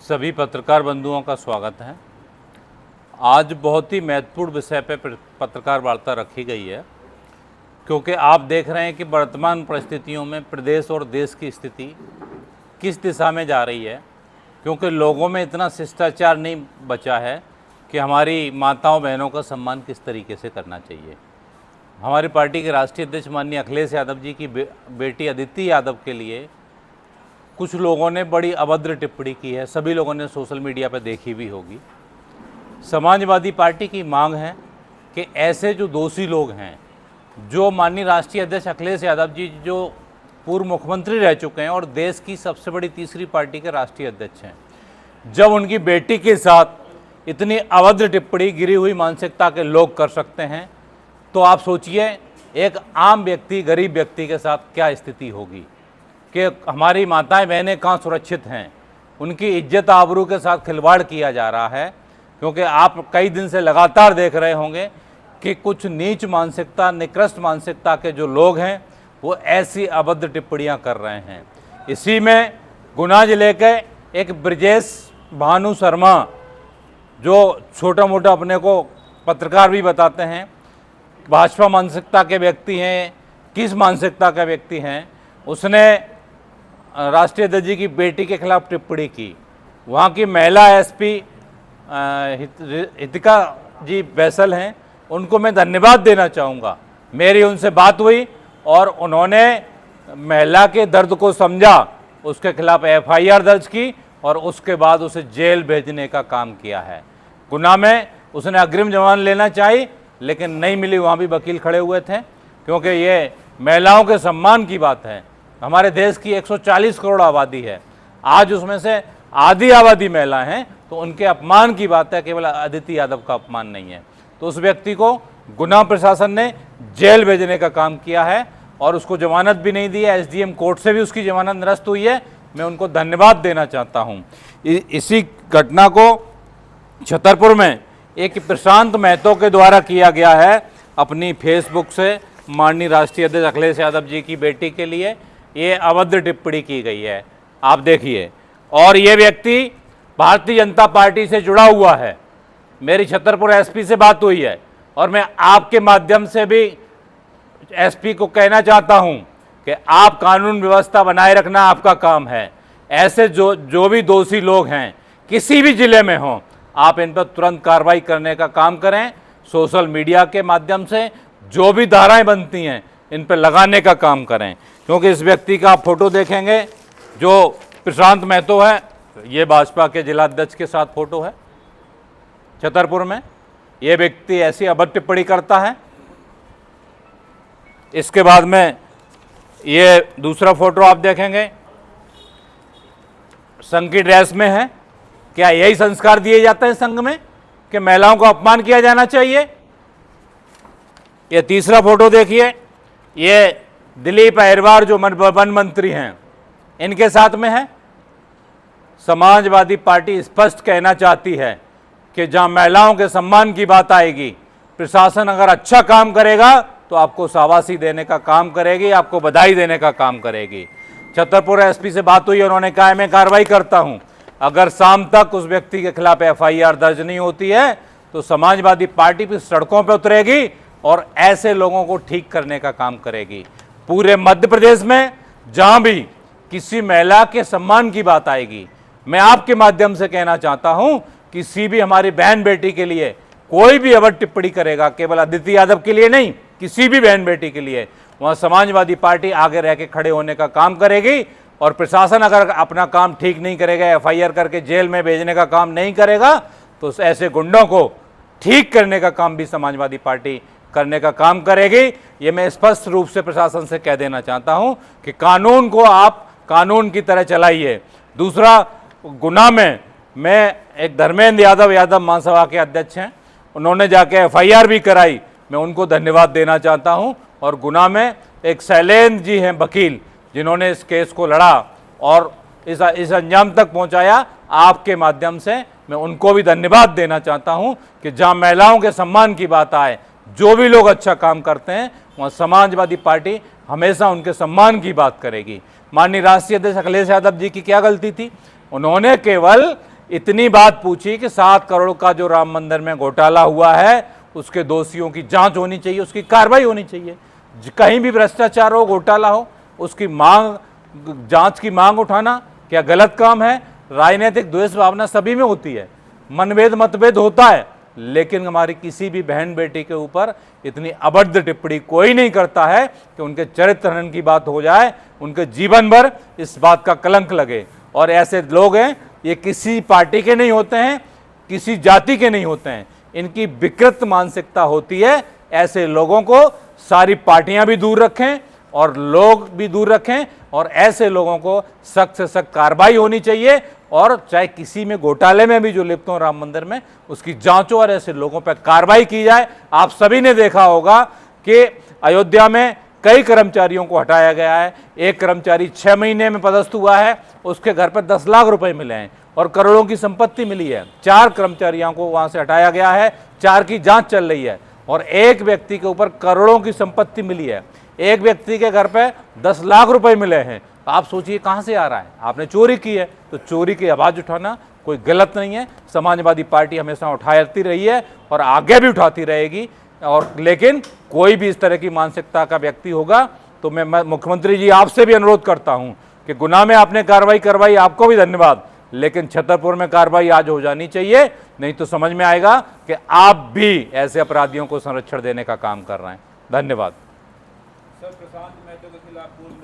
सभी पत्रकार बंधुओं का स्वागत है। आज बहुत ही महत्वपूर्ण विषय पर पत्रकार वार्ता रखी गई है, क्योंकि आप देख रहे हैं कि वर्तमान परिस्थितियों में प्रदेश और देश की स्थिति किस दिशा में जा रही है। क्योंकि लोगों में इतना शिष्टाचार नहीं बचा है कि हमारी माताओं बहनों का सम्मान किस तरीके से करना चाहिए। हमारी पार्टी के राष्ट्रीय अध्यक्ष माननीय अखिलेश यादव जी की बेटी अदिति यादव के लिए कुछ लोगों ने बड़ी अभद्र टिप्पणी की है। सभी लोगों ने सोशल मीडिया पर देखी भी होगी। समाजवादी पार्टी की मांग है कि ऐसे जो दोषी लोग हैं, जो माननीय राष्ट्रीय अध्यक्ष अखिलेश यादव जी जो पूर्व मुख्यमंत्री रह चुके हैं और देश की सबसे बड़ी तीसरी पार्टी के राष्ट्रीय अध्यक्ष हैं, जब उनकी बेटी के साथ इतनी अभद्र टिप्पणी गिरी हुई मानसिकता के लोग कर सकते हैं, तो आप सोचिए एक आम व्यक्ति, गरीब व्यक्ति के साथ क्या स्थिति होगी कि हमारी माताएं बहनें कहाँ सुरक्षित हैं। उनकी इज्जत आबरू के साथ खिलवाड़ किया जा रहा है। क्योंकि आप कई दिन से लगातार देख रहे होंगे कि कुछ नीच मानसिकता, निकृष्ट मानसिकता के जो लोग हैं वो ऐसी अभद्र टिप्पणियां कर रहे हैं। इसी में गुना जिले के एक ब्रजेश भानु शर्मा, जो छोटा मोटा अपने को पत्रकार भी बताते हैं, भाजपा मानसिकता के व्यक्ति हैं, किस मानसिकता के व्यक्ति हैं, उसने राष्ट्रीय अध्यक्ष जी की बेटी के खिलाफ टिप्पणी की। वहाँ की महिला एसपी हितिका जी बैसल हैं, उनको मैं धन्यवाद देना चाहूँगा। मेरी उनसे बात हुई और उन्होंने महिला के दर्द को समझा, उसके खिलाफ एफआईआर दर्ज की और उसके बाद उसे जेल भेजने का काम किया है। गुना में उसने अग्रिम जमानत लेना चाहिए, लेकिन नहीं मिली। वहाँ भी वकील खड़े हुए थे, क्योंकि ये महिलाओं के सम्मान की बात है। हमारे देश की 140 करोड़ आबादी है, आज उसमें से आधी आबादी महिलाएं हैं, तो उनके अपमान की बात है, केवल अदिति यादव का अपमान नहीं है। तो उस व्यक्ति को गुना प्रशासन ने जेल भेजने का काम किया है और उसको जमानत भी नहीं दी है। एसडीएम कोर्ट से भी उसकी जमानत निरस्त हुई है। मैं उनको धन्यवाद देना चाहता हूँ। इसी घटना को छतरपुर में एक प्रशांत महतो के द्वारा किया गया है। अपनी फेसबुक से माननीय राष्ट्रीय अध्यक्ष अखिलेश यादव जी की बेटी के लिए ये अभद्र टिप्पणी की गई है, आप देखिए। और ये व्यक्ति भारतीय जनता पार्टी से जुड़ा हुआ है। मेरी छतरपुर एसपी से बात हुई है और मैं आपके माध्यम से भी एसपी को कहना चाहता हूं कि आप कानून व्यवस्था बनाए रखना आपका काम है। ऐसे जो भी दोषी लोग हैं किसी भी जिले में हों, आप इन पर तुरंत कार्रवाई करने का काम करें। सोशल मीडिया के माध्यम से जो भी धाराएं बनती हैं इन पर लगाने का काम करें। क्योंकि इस व्यक्ति का आप फोटो देखेंगे, जो प्रशांत महतो है, ये भाजपा के जिला अध्यक्ष के साथ फोटो है छतरपुर में। ये व्यक्ति ऐसी अभद्र टिप्पणी करता है। इसके बाद में ये दूसरा फोटो आप देखेंगे, संघ की ड्रेस में है। क्या यही संस्कार दिए जाते हैं संघ में कि महिलाओं का अपमान किया जाना चाहिए? ये तीसरा फोटो देखिए, ये दिलीप अहिरवार जो वन मंत्री हैं, इनके साथ में है। समाजवादी पार्टी स्पष्ट कहना चाहती है कि जहां महिलाओं के सम्मान की बात आएगी, प्रशासन अगर अच्छा काम करेगा तो आपको शाबाशी देने का काम करेगी, आपको बधाई देने का काम करेगी। छतरपुर एसपी से बात हुई, उन्होंने कहा मैं कार्रवाई करता हूं। अगर शाम तक उस व्यक्ति के खिलाफ एफआईआर दर्ज नहीं होती है तो समाजवादी पार्टी भी सड़कों पर उतरेगी और ऐसे लोगों को ठीक करने का काम करेगी। पूरे मध्य प्रदेश में जहां भी किसी महिला के सम्मान की बात आएगी, मैं आपके माध्यम से कहना चाहता हूं, किसी भी हमारी बहन बेटी के लिए कोई भी अभद्र टिप्पणी करेगा, केवल अदिति यादव के लिए नहीं, किसी भी बहन बेटी के लिए, वहां समाजवादी पार्टी आगे रह के खड़े होने का काम करेगी। और प्रशासन अगर अपना काम ठीक नहीं करेगा, एफआईआर करके जेल में भेजने का काम नहीं करेगा, तो ऐसे गुंडों को ठीक करने का काम भी समाजवादी पार्टी करने का काम करेगी। ये मैं स्पष्ट रूप से प्रशासन से कह देना चाहता हूं कि कानून को आप कानून की तरह चलाइए। दूसरा, गुना में मैं एक धर्मेंद्र यादव महासभा के अध्यक्ष हैं, उन्होंने जाके एफआईआर भी कराई, मैं उनको धन्यवाद देना चाहता हूं। और गुना में एक शैलेंद्र जी हैं वकील, जिन्होंने इस केस को लड़ा और इस अंजाम तक पहुंचाया, आपके माध्यम से मैं उनको भी धन्यवाद देना चाहता हूं कि जहां महिलाओं के सम्मान की बात आए, जो भी लोग अच्छा काम करते हैं, वहाँ समाजवादी पार्टी हमेशा उनके सम्मान की बात करेगी। माननीय राष्ट्रीय अध्यक्ष अखिलेश यादव जी की क्या गलती थी? उन्होंने केवल इतनी बात पूछी कि 7 करोड़ का जो राम मंदिर में घोटाला हुआ है उसके दोषियों की जांच होनी चाहिए, उसकी कार्रवाई होनी चाहिए। कहीं भी भ्रष्टाचार हो, घोटाला हो, उसकी मांग, जांच की मांग उठाना क्या गलत काम है? राजनीतिक द्वेष भावना सभी में होती है, मनभेद मतभेद होता है, लेकिन हमारी किसी भी बहन बेटी के ऊपर इतनी अभद्र टिप्पणी कोई नहीं करता है कि उनके चरित्र हनन की बात हो जाए, उनके जीवन भर इस बात का कलंक लगे। और ऐसे लोग हैं, ये किसी पार्टी के नहीं होते हैं, किसी जाति के नहीं होते हैं, इनकी विकृत मानसिकता होती है। ऐसे लोगों को सारी पार्टियां भी दूर रखें और लोग भी दूर रखें, और ऐसे लोगों को सख्त से सख्त कार्रवाई होनी चाहिए। और चाहे किसी में घोटाले में भी जो लिप्त हो राम मंदिर में, उसकी जांच हो और ऐसे लोगों पर कार्रवाई की जाए। आप सभी ने देखा होगा कि अयोध्या में कई कर्मचारियों को हटाया गया है। एक कर्मचारी 6 महीने में पदस्थ हुआ है, उसके घर पर 10 लाख रुपए मिले हैं और करोड़ों की संपत्ति मिली है। 4 कर्मचारियों को वहां से हटाया गया है, 4 की जांच चल रही है, और एक व्यक्ति के ऊपर करोड़ों की संपत्ति मिली है। एक व्यक्ति के घर पे 10 लाख रुपए मिले हैं। आप सोचिए कहां से आ रहा है? आपने चोरी की है, तो चोरी की आवाज उठाना कोई गलत नहीं है। समाजवादी पार्टी हमेशा उठाती रही है और आगे भी उठाती रहेगी। और लेकिन कोई भी इस तरह की मानसिकता का व्यक्ति होगा तो मैं मुख्यमंत्री जी आपसे भी अनुरोध करता हूं कि गुना में आपने कार्रवाई करवाई, आपको भी धन्यवाद, लेकिन छतरपुर में कार्रवाई आज हो जानी चाहिए, नहीं तो समझ में आएगा कि आप भी ऐसे अपराधियों को संरक्षण देने का काम कर रहे हैं। धन्यवाद। सर, प्रशांत महतो के खिलाफ पूर्व